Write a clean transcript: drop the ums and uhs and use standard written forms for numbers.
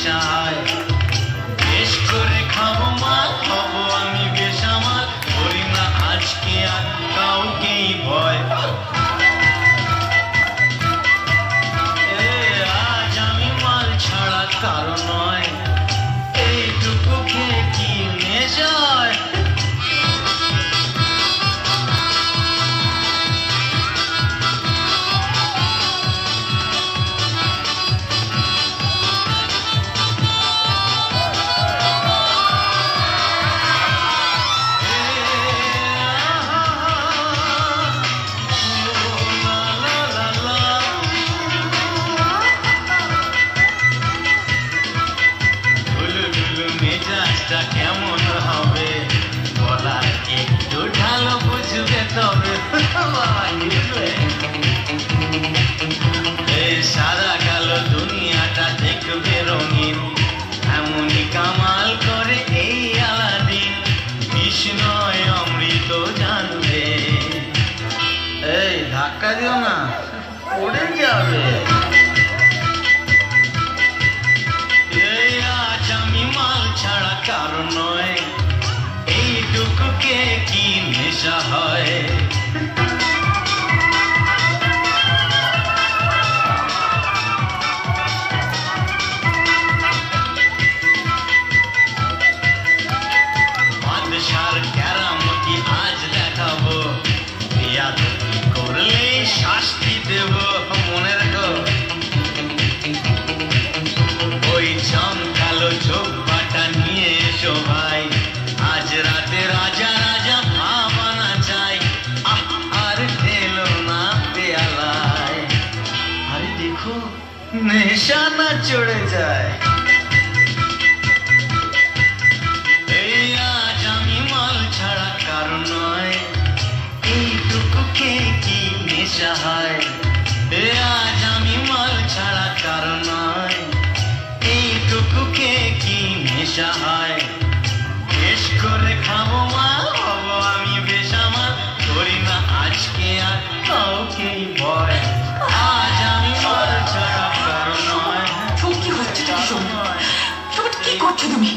নেশা হয়। বেশ করে খাবো মাল, হবো আমি বেসামাল, করি না আজকে আর কাউকেই ভয়। আজ আমি মাল ছাড়া কারো নয়, এইটুকু খেয়ে কি নেশা হয়। মেজাজটা কেমন হবে বলার একটু ঢালো বুঝবে তবে। এই সাদা কালো দুনিয়াটা দেখবে রঙিন, এমনই কামাল করে এই আলাদিন। বিষ নয় অমৃত জানবে। এই ধাক্কা দিও না, পড়ে যাবে। ছাড়া কারণ নয়, এইটুকু কে কি নেশা হয়। বাদশার কেরামতি আজ দেখাবো, বেয়াদবি করলে শাস্তি দেব। মনে রাখো ওই চমকালো চোখ নিয়ে এসো ভাই, আজ রাতে রাজা রাজা ভাবানা চাই। আর ঢেলো না পেয়ালায়, আরে দেখো নেশা না চড়ে যায়। এই আজ আমি মাল ছাড়া কারণ নয়, এইটুকু কে কি নেশা হয়। আজ আমি মাল ছাড়া কারণ নয়, এইটুকু কে কি নেশা হয়। বেশ করে খাবো মাল, হবো আমি বেসামাল, করি না আজকে আর কাউকেই ভয়। আজ আমি মাল ছাড়া কারণ নয়। কি করছো তুমি?